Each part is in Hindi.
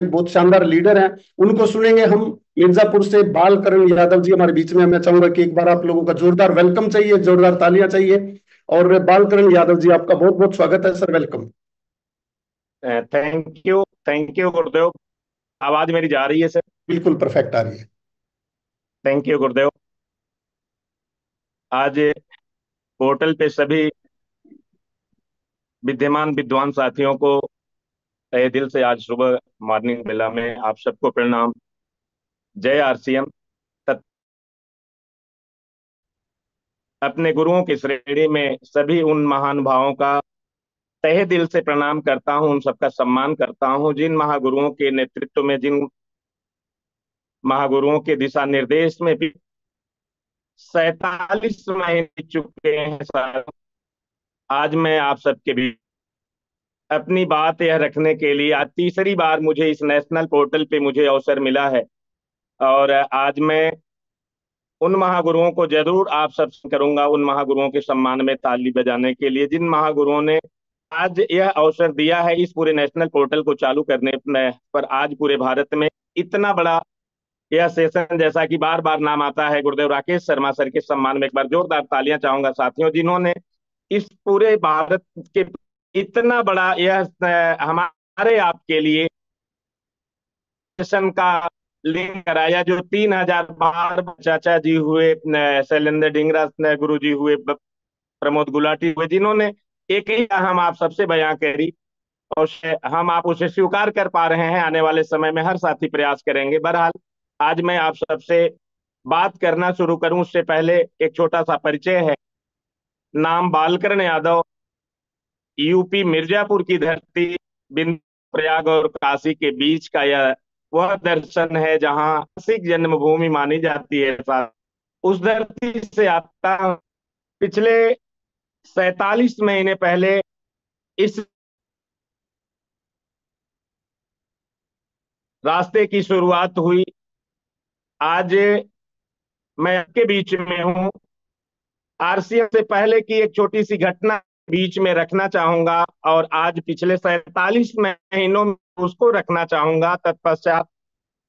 बहुत शानदार लीडर हैं, उनको सुनेंगे हम। मिर्जापुर से बालकरण यादव जी हमारे बीच में। मैं चाहूंगा कि एक बार आप लोगों का जोरदार वेलकम चाहिए, जोरदार तालियां चाहिए। और बालकरण यादव जी, आपका बहुत बहुत स्वागत है सर, वेलकम। थैंक यू गुरुदेव। आवाज मेरी जा रही है सर? बिल्कुल परफेक्ट आ रही है। थैंक यू गुरुदेव। आज पोर्टल पे सभी विद्यमान विद्वान साथियों को तहे दिल से आज सुबह मॉर्निंग बेला में आप सबको प्रणाम। जय आरसीएम। अपने गुरुओं की श्रेणी में सभी उन महानुभावों का तहे दिल से प्रणाम करता हूं, उन सबका सम्मान करता हूं जिन महागुरुओं के नेतृत्व में, जिन महागुरुओं के दिशा निर्देश में भी 47 महीने बीत चुके हैं सर। आज मैं आप सबके बीच अपनी बात यह रखने के लिए आज तीसरी बार मुझे इस नेशनल पोर्टल पे मुझे अवसर मिला है। और आज मैं उन महागुरुओं को जरूर आप सबसे करूंगा, उन महागुरुओं के सम्मान में ताली बजाने के लिए जिन महागुरुओं ने आज यह अवसर दिया है इस पूरे नेशनल पोर्टल को चालू करने पर। आज पूरे भारत में इतना बड़ा यह सेशन, जैसा कि बार बार नाम आता है, गुरुदेव राकेश शर्मा सर के सम्मान में एक बार जोरदार तालियां चाहूंगा साथियों, जिन्होंने इस पूरे भारत के इतना बड़ा यह हमारे आपके लिए सेशन का लिंक कराया। जो 3,000 बार चाचा जी हुए, शैलेंद्र ढींगरा गुरु जी हुए, प्रमोद गुलाटी हुए, जिन्होंने एक ही हम आप सबसे बयां करी और हम आप उसे स्वीकार कर पा रहे हैं। आने वाले समय में हर साथी प्रयास करेंगे। बहरहाल आज मैं आप सबसे बात करना शुरू करूं उससे पहले एक छोटा सा परिचय है। नाम बालकरण यादव। यूपी मिर्जापुर की धरती, बिंदु प्रयाग और काशी के बीच का यह वह दर्शन है जहां सिख जन्मभूमि मानी जाती है। उस धरती से आता हूं। पिछले 47 महीने पहले इस रास्ते की शुरुआत हुई। आज मैं आपके बीच में हूं। आरसीएम से पहले की एक छोटी सी घटना बीच में रखना चाहूंगा और आज पिछले 47 महीनों में उसको रखना चाहूंगा। तत्पश्चात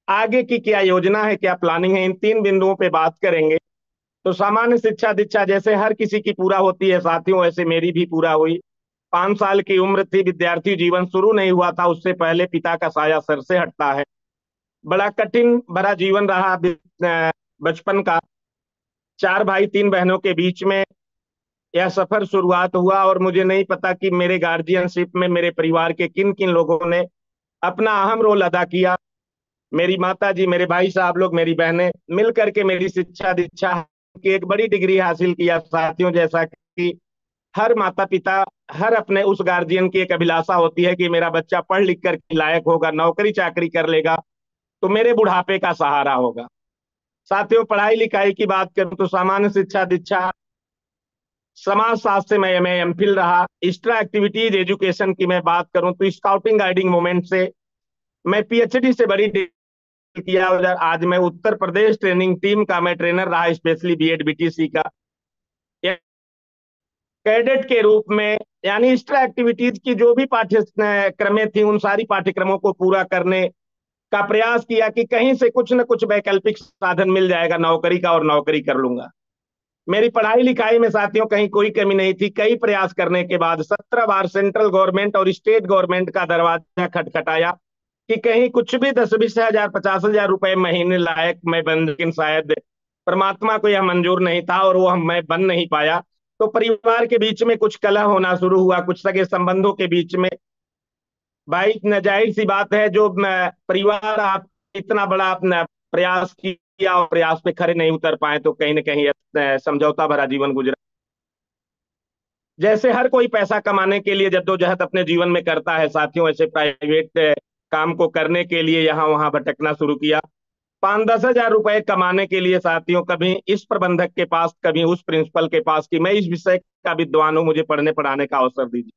आगे की क्या योजना है, क्या प्लानिंग है, इन तीन बिंदुओं पे बात करेंगे। तो सामान्य शिक्षा दीक्षा जैसे हर किसी की पूरा होती है साथियों, वैसे मेरी भी पूरा हुई। 5 साल की उम्र थी, विद्यार्थी जीवन शुरू नहीं हुआ था, उससे पहले पिता का साया सर से हटता है। बड़ा कठिन भरा जीवन रहा बचपन का। 4 भाई 3 बहनों के बीच में यह सफर शुरुआत हुआ और मुझे नहीं पता कि मेरे गार्जियनशिप में मेरे परिवार के किन किन लोगों ने अपना अहम रोल अदा किया। मेरी माता जी, मेरे भाई साहब लोग, मेरी बहनें मिल करके मेरी शिक्षा दीक्षा की एक बड़ी डिग्री हासिल किया साथियों। जैसा कि हर माता पिता, हर अपने उस गार्जियन की एक अभिलाषा होती है कि मेरा बच्चा पढ़ लिख कर लायक होगा, नौकरी चाकरी कर लेगा तो मेरे बुढ़ापे का सहारा होगा। साथियों, पढ़ाई लिखाई की बात करूं तो सामान्य शिक्षा दीक्षा, समाज शास्त्र से मैं एमफिल रहा। एक्स्ट्रा एक्टिविटीज एजुकेशन की मैं बात करूं तो स्काउटिंग गाइडिंग मूवमेंट से मैं पीएचडी से बड़ी किया। उधर आज मैं उत्तर प्रदेश ट्रेनिंग टीम का मैं ट्रेनर रहा, स्पेशली बीएड बीटीसी का कैडेट के रूप में। यानी एक्स्ट्रा एक्टिविटीज की जो भी पाठ्यक्रमें थी उन सारी पाठ्यक्रमों को पूरा करने का प्रयास किया कि कहीं से कुछ न कुछ वैकल्पिक साधन मिल जाएगा नौकरी का और नौकरी कर लूंगा। मेरी पढ़ाई लिखाई में साथियों कहीं कोई कमी नहीं थी। कई प्रयास करने के बाद 17 बार सेंट्रल गवर्नमेंट और स्टेट गवर्नमेंट का दरवाजा खटखटाया कि कहीं कुछ भी 10-20 हजार 50 हजार रुपए महीने लायक मैं बन, लेकिन शायद परमात्मा को यह मंजूर नहीं था और वो मैं बन नहीं पाया। तो परिवार के बीच में कुछ कलह होना शुरू हुआ, कुछ सगे संबंधों के बीच में। भाई जाहिर सी बात है, जो परिवार आप इतना बड़ा अपना प्रयास किया और प्रयास पे खरे नहीं उतर पाए तो कहीं ना कहीं समझौता भरा जीवन गुजरा। जैसे हर कोई पैसा कमाने के लिए जद्दोजहद अपने जीवन में करता है साथियों, ऐसे प्राइवेट काम को करने के लिए यहाँ वहां भटकना शुरू किया। 5-10 हजार रुपए कमाने के लिए साथियों कभी इस प्रबंधक के पास, कभी उस प्रिंसिपल के पास कि मैं इस विषय का विद्वान हूं, मुझे पढ़ने पढ़ाने का अवसर दीजिए।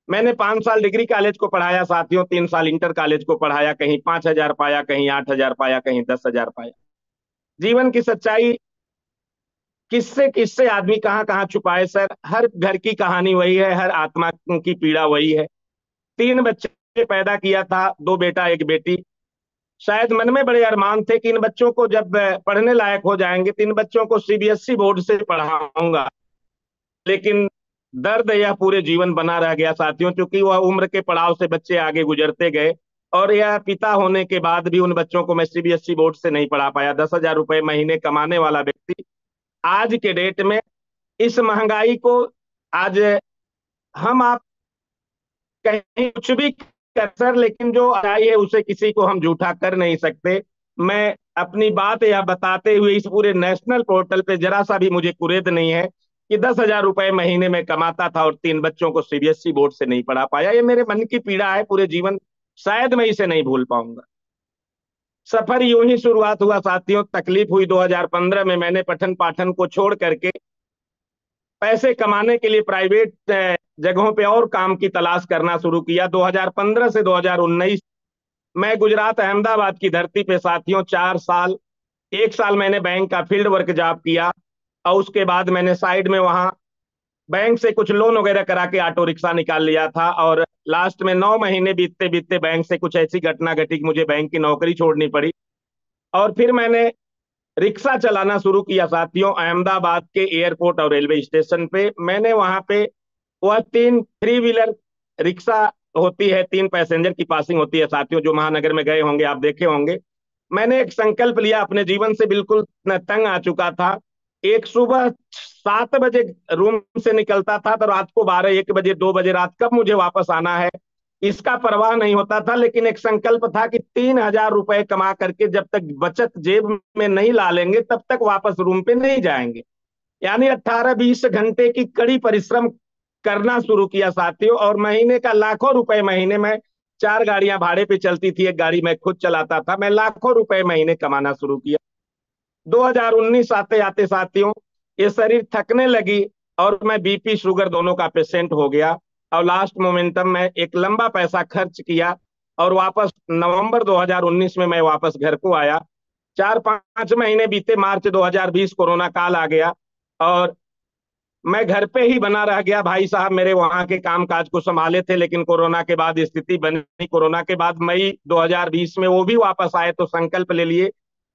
मैंने 5 साल डिग्री कॉलेज को पढ़ाया साथियों, 3 साल इंटर कॉलेज को पढ़ाया। कहीं 5 हजार पाया, कहीं 8 हजार पाया, कहीं 10 हजार पाया। जीवन की सच्चाई किससे किससे आदमी कहाँ कहाँ छुपाए सर। हर घर की कहानी वही है, हर आत्मा की पीड़ा वही है। 3 बच्चे पैदा किया था, 2 बेटा 1 बेटी। शायद मन में बड़े अरमान थे कि इन बच्चों को जब पढ़ने लायक हो जाएंगे तो इन बच्चों को सीबीएसई बोर्ड से पढ़ाऊंगा। लेकिन दर्द यह पूरे जीवन बना रह गया साथियों, क्योंकि वह उम्र के पड़ाव से बच्चे आगे गुजरते गए, और यह पिता होने के बाद भी उन बच्चों को मैं सीबीएसई बोर्ड से नहीं पढ़ा पाया। 10,000 रुपए महीने कमाने वाला व्यक्ति आज के डेट में इस महंगाई को, आज हम आप कहीं कुछ भी कर सर, लेकिन जो आई है उसे किसी को हम झूठा कर नहीं सकते। मैं अपनी बात यह बताते हुए इस पूरे नेशनल पोर्टल पे जरा सा भी मुझे कुरेद नहीं है कि 10,000 रुपए महीने में कमाता था और 3 बच्चों को सीबीएसई बोर्ड से नहीं पढ़ा पाया। ये मेरे मन की पीड़ा है पूरे जीवन, शायद मैं इसे नहीं भूल पाऊंगा। सफर यूं ही शुरुआत हुआ साथियों। तकलीफ हुई 2015 में, मैंने पठन पाठन को छोड़ करके पैसे कमाने के लिए प्राइवेट जगहों पे और काम की तलाश करना शुरू किया। 2015 से 2019 मैं गुजरात अहमदाबाद की धरती पे साथियों 4 साल, 1 साल मैंने बैंक का फील्ड वर्क जॉब किया, और उसके बाद मैंने साइड में वहां बैंक से कुछ लोन वगैरह करा के ऑटो रिक्शा निकाल लिया था। और लास्ट में 9 महीने बीतते बीतते बैंक से कुछ ऐसी घटना घटी कि मुझे बैंक की नौकरी छोड़नी पड़ी, और फिर मैंने रिक्शा चलाना शुरू किया साथियों। अहमदाबाद के एयरपोर्ट और रेलवे स्टेशन पे मैंने वहां पे वह 3 3 व्हीलर रिक्शा होती है, 3 पैसेंजर की पासिंग होती है साथियों, जो महानगर में गए होंगे आप देखे होंगे। मैंने एक संकल्प लिया, अपने जीवन से बिल्कुल तंग आ चुका था। एक सुबह 7 बजे रूम से निकलता था तो रात को 12 1 बजे 2 बजे रात कब मुझे वापस आना है इसका परवाह नहीं होता था। लेकिन एक संकल्प था कि 3,000 रुपए कमा करके जब तक बचत जेब में नहीं ला लेंगे तब तक वापस रूम पे नहीं जाएंगे। यानी 18 20 घंटे की कड़ी परिश्रम करना शुरू किया साथियों, और महीने का लाखों रुपए महीने में 4 गाड़ियां भाड़े पे चलती थी, एक गाड़ी मैं खुद चलाता था। मैं लाखों रुपए महीने कमाना शुरू किया। 2019 आते आते साथियों ये शरीर थकने लगी और मैं बीपी शुगर दोनों का पेशेंट हो गया, और लास्ट मोमेंटम में एक लंबा पैसा खर्च किया और वापस नवंबर 2019 में मैं वापस घर को आया। 4 5 महीने बीते, मार्च 2020 कोरोना काल आ गया और मैं घर पे ही बना रह गया। भाई साहब मेरे वहां के काम काज को संभाले थे, लेकिन कोरोना के बाद स्थिति बनी। कोरोना के बाद मई 2020 में वो भी वापस आए तो संकल्प ले लिए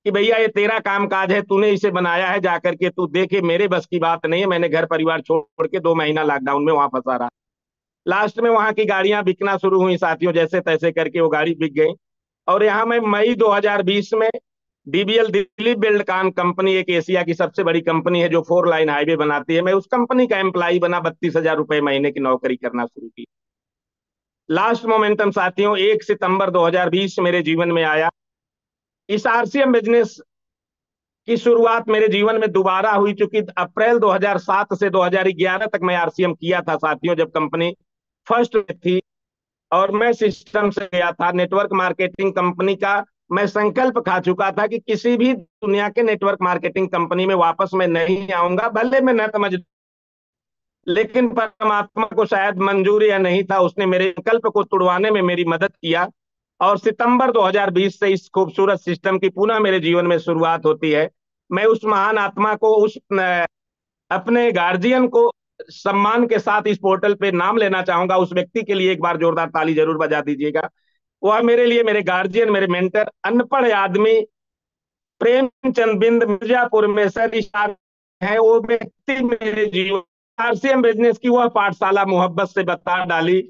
कि भैया ये तेरा काम काज है, तूने इसे बनाया है, जाकर के तू देखे, मेरे बस की बात नहीं है। मैंने घर परिवार छोड़ के 2 महीना लॉकडाउन में वहां फंसा रहा। लास्ट में वहां की गाड़ियां बिकना शुरू हुई साथियों, जैसे तैसे करके वो गाड़ी बिक गई। और यहाँ मैं मई 2020 में डीबीएल दिलीप बिल्डकॉन कंपनी, एक एशिया की सबसे बड़ी कंपनी है जो 4 लाइन हाईवे बनाती है, मैं उस कंपनी का एम्प्लॉय बना। 32,000 रुपए महीने की नौकरी करना शुरू की। लास्ट मोमेंटम साथियों 1 सितंबर 2020 मेरे जीवन में आया। इस आरसीएम बिजनेस की शुरुआत मेरे जीवन में दोबारा हुई, चूंकि अप्रैल 2007 से 2011 तक मैं आरसीएम किया था साथियों, जब कंपनी फर्स्ट थी और मैं सिस्टम से गया था। नेटवर्क मार्केटिंग कंपनी का मैं संकल्प खा चुका था कि किसी भी दुनिया के नेटवर्क मार्केटिंग कंपनी में वापस मैं नहीं आऊंगा, भले मैं न समझ। लेकिन परमात्मा को शायद मंजूर या नहीं था, उसने मेरे संकल्प को तुड़वाने में मेरी मदद किया, और सितंबर 2020 से इस खूबसूरत सिस्टम की पुनः मेरे जीवन में शुरुआत होती है। मैं उस महान आत्मा को, उस अपने गार्जियन को सम्मान के साथ इस पोर्टल पे नाम लेना चाहूंगा। उस व्यक्ति के लिए एक बार जोरदार ताली जरूर बजा दीजिएगा। वह मेरे लिए, मेरे गार्जियन, मेरे मेंटर, अनपढ़ आदमी प्रेमचंद बिंद मिर्जापुर में सर है। वो व्यक्ति मेरे जीवन आरसीएम बिजनेस की वह पाठशाला मोहब्बत से बता डाली,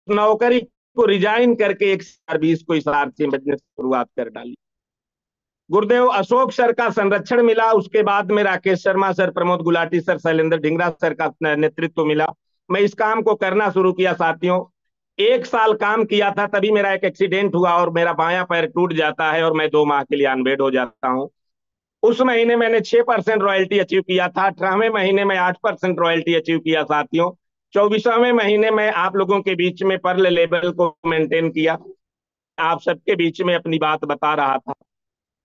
नौकरी को रिजाइन करके 1/20 को इस आरसीएम बिजनेस की शुरुआत कर डाली। गुरुदेव अशोक सर का संरक्षण मिला, उसके बाद में Rakesh Sharma sir, Pramod Gulati sir, Shailendra Dhingra sir का नेतृत्व मिला। मैं इस काम को करना शुरू किया साथियों। 1 साल काम किया था, तभी मेरा एक एक्सीडेंट हुआ और मेरा बायां पैर टूट जाता है और मैं 2 माह के लिए अनबेड हो जाता हूं। उस महीने मैंने 6% रॉयल्टी अचीव किया था। 18वें महीने में 8% रॉयल्टी अचीव किया साथियों। 24वें महीने में आप लोगों के बीच में पर्ल लेवल को मेंटेन किया, आप सबके बीच में अपनी बात बता रहा था।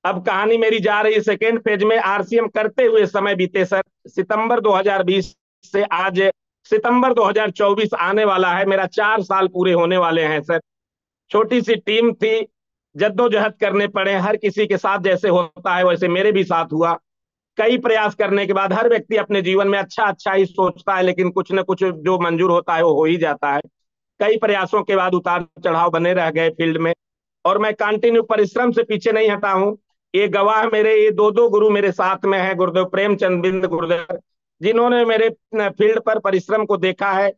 अब कहानी मेरी जा रही सेकेंड फेज में। आरसीएम करते हुए समय बीते सर, सितंबर 2020 से आज सितंबर 2024 आने वाला है, मेरा 4 साल पूरे होने वाले हैं सर। छोटी सी टीम थी, जद्दोजहद करने पड़े, हर किसी के साथ जैसे होता है वैसे मेरे भी साथ हुआ। कई प्रयास करने के बाद हर व्यक्ति अपने जीवन में अच्छा अच्छा ही सोचता है, लेकिन कुछ न कुछ जो मंजूर होता है वो हो ही जाता है। कई प्रयासों के बाद उतार चढ़ाव बने रह गए फील्ड में, और मैं कंटिन्यू परिश्रम से पीछे नहीं हटा हूं। ये गवाह मेरे ये दो दो गुरु मेरे साथ में है, गुरुदेव प्रेमचंद बिंद गुरुदेव, जिन्होंने मेरे फील्ड पर परिश्रम को देखा है।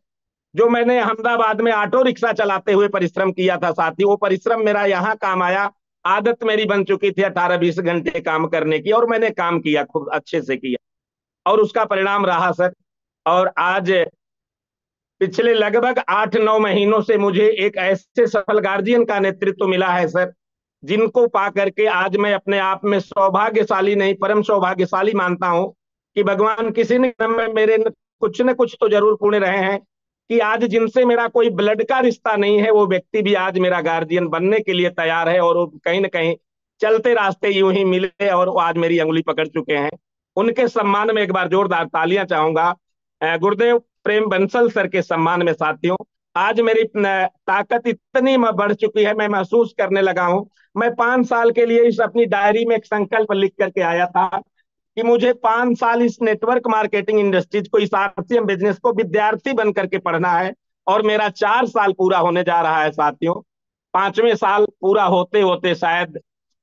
जो मैंने अहमदाबाद में ऑटो रिक्शा चलाते हुए परिश्रम किया था साथी, वो परिश्रम मेरा यहाँ काम आया। आदत मेरी बन चुकी थी 18-20 घंटे काम करने की, और मैंने काम किया, खूब अच्छे से किया, और उसका परिणाम रहा सर। और आज पिछले लगभग 8-9 महीनों से मुझे एक ऐसे सफल गार्जियन का नेतृत्व मिला है सर, जिनको पा करके आज मैं अपने आप में सौभाग्यशाली नहीं, परम सौभाग्यशाली मानता हूं कि भगवान किसी ने मेरे कुछ न कुछ तो जरूर पुण्य रहे हैं, कि आज जिनसे मेरा कोई ब्लड का रिश्ता नहीं है, वो व्यक्ति भी आज मेरा गार्जियन बनने के लिए तैयार है, और वो कहीं ना कहीं चलते रास्ते यूं ही मिले और वो आज मेरी अंगुली पकड़ चुके हैं। उनके सम्मान में एक बार जोरदार तालियां चाहूंगा। गुरुदेव प्रेम बंसल सर के सम्मान में साथियों, आज मेरी ताकत इतनी बढ़ चुकी है, मैं महसूस करने लगा हूं। मैं 5 साल के लिए इस अपनी डायरी में एक संकल्प लिख करके आया था कि मुझे 5 साल इस नेटवर्क मार्केटिंग इंडस्ट्रीज को, इस आरसीएम बिजनेस को विद्यार्थी बन करके पढ़ना है। और मेरा 4 साल पूरा होने जा रहा है साथियों। 5वें साल पूरा होते होते शायद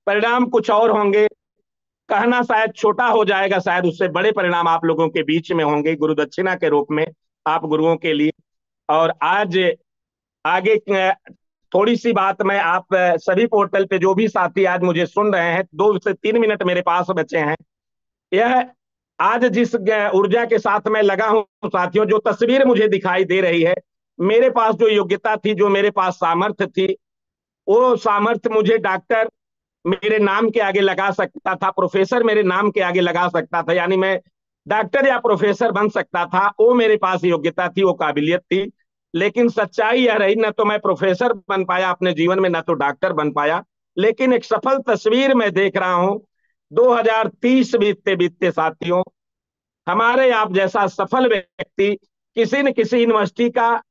परिणाम कुछ और होंगे, कहना शायद छोटा हो जाएगा, शायद उससे बड़े परिणाम आप लोगों के बीच में होंगे गुरु दक्षिणा के रूप में आप गुरुओं के लिए। और आज आगे थोड़ी सी बात मैं आप सभी पोर्टल पे जो भी साथी आज मुझे सुन रहे हैं, 2 से 3 मिनट मेरे पास बचे हैं। यह आज जिस ऊर्जा के साथ मैं लगा हूं साथियों, जो तस्वीर मुझे दिखाई दे रही है, मेरे पास जो योग्यता थी, जो मेरे पास सामर्थ्य थी, वो सामर्थ्य मुझे डॉक्टर मेरे नाम के आगे लगा सकता था, प्रोफेसर मेरे नाम के आगे लगा सकता था, यानी मैं डॉक्टर या प्रोफेसर बन सकता था। वो मेरे पास योग्यता थी, वो काबिलियत थी। लेकिन सच्चाई यह रही, न तो मैं प्रोफेसर बन पाया अपने जीवन में, न तो डॉक्टर बन पाया। लेकिन एक सफल तस्वीर मैं देख रहा हूं। 2030 बीतते बीतते साथियों, हमारे आप जैसा सफल व्यक्ति किसी न किसी यूनिवर्सिटी का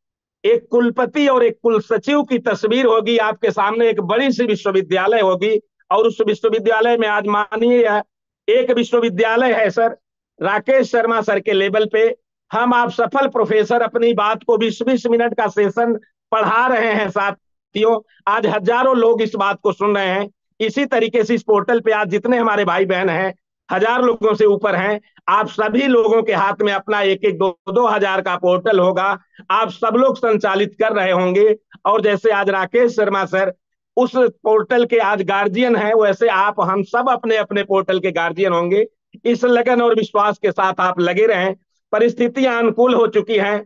एक कुलपति और एक कुल सचिव की तस्वीर होगी आपके सामने, एक बड़ी सी विश्वविद्यालय होगी। और उस विश्वविद्यालय में आज मानिए एक विश्वविद्यालय है सर, राकेश शर्मा सर के लेवल पे हम आप सफल प्रोफेसर अपनी बात को 20-20 मिनट का सेशन पढ़ा रहे हैं साथियों। आज हजारों लोग इस बात को सुन रहे हैं। इसी तरीके से इस पोर्टल पे आज जितने हमारे भाई बहन हैं, 1000 लोगों से ऊपर हैं, आप सभी लोगों के हाथ में अपना 1-1, 2-2 हजार का पोर्टल होगा। आप सब लोग संचालित कर रहे होंगे, और जैसे आज राकेश शर्मा सर उस पोर्टल के आज गार्जियन हैं, वैसे आप हम सब अपने अपने पोर्टल के गार्जियन होंगे। इस लगन और विश्वास के साथ आप लगे रहें। परिस्थितियां अनुकूल हो चुकी हैं,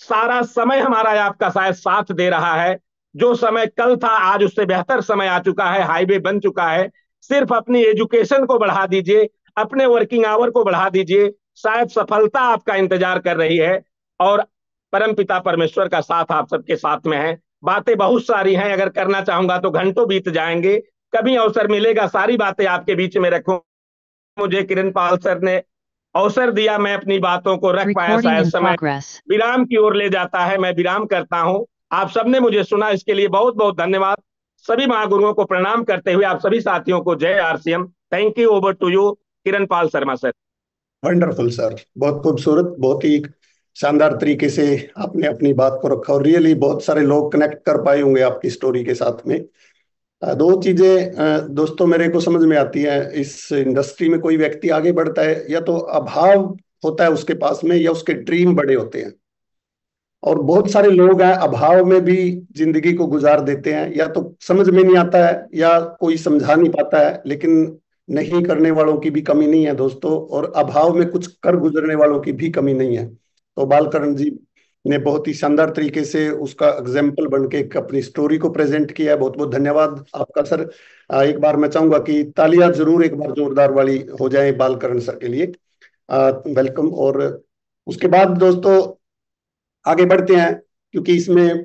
सारा समय हमारा आपका शायद साथ दे रहा है। जो समय कल था आज उससे बेहतर समय आ चुका है, हाईवे बन चुका है। सिर्फ अपनी एजुकेशन को बढ़ा दीजिए, अपने वर्किंग आवर को बढ़ा दीजिए, शायद सफलता आपका इंतजार कर रही है। और परमपिता परमेश्वर का साथ आप सबके साथ में है। बातें बहुत सारी हैं, अगर करना चाहूंगा तो घंटों बीत जाएंगे। कभी अवसर मिलेगा सारी बातें आपके बीच में रखूं। मुझे किरण पाल सर ने अवसर दिया, मैं अपनी बातों को रख पाया, शायद समय विराम की ओर ले जाता है, मैं विराम करता हूं। आप सबने मुझे सुना, इसके लिए बहुत बहुत धन्यवाद। सभी महागुरुओं को प्रणाम करते हुए आप सभी साथियों को जय RCM. Thank you. Over to you Kiran Pal Sharma sir. Wonderful sir, बहुत खूबसूरत, बहुत ही शानदार तरीके से आपने अपनी बात को रखा, और रियली बहुत सारे लोग कनेक्ट कर पाए होंगे आपकी स्टोरी के साथ में। दो चीजें दोस्तों मेरे को समझ में आती है। इस इंडस्ट्री में कोई व्यक्ति आगे बढ़ता है, या तो अभाव होता है उसके पास में, या उसके ड्रीम बड़े होते हैं। और बहुत सारे लोग हैं अभाव में भी जिंदगी को गुजार देते हैं, या तो समझ में नहीं आता है या कोई समझा नहीं पाता है। लेकिन नहीं करने वालों की भी कमी नहीं है दोस्तों, और अभाव में कुछ कर गुजरने वालों की भी कमी नहीं है। तो बालकरण जी ने बहुत ही शानदार तरीके से उसका एग्जाम्पल बन के अपनी स्टोरी को प्रेजेंट किया है। बहुत बहुत धन्यवाद आपका सर। एक बार मैं चाहूंगा कि तालियां जरूर एक बार जोरदार वाली हो जाए बालकरण सर के लिए। वेलकम। और उसके बाद दोस्तों आगे बढ़ते हैं, क्योंकि इसमें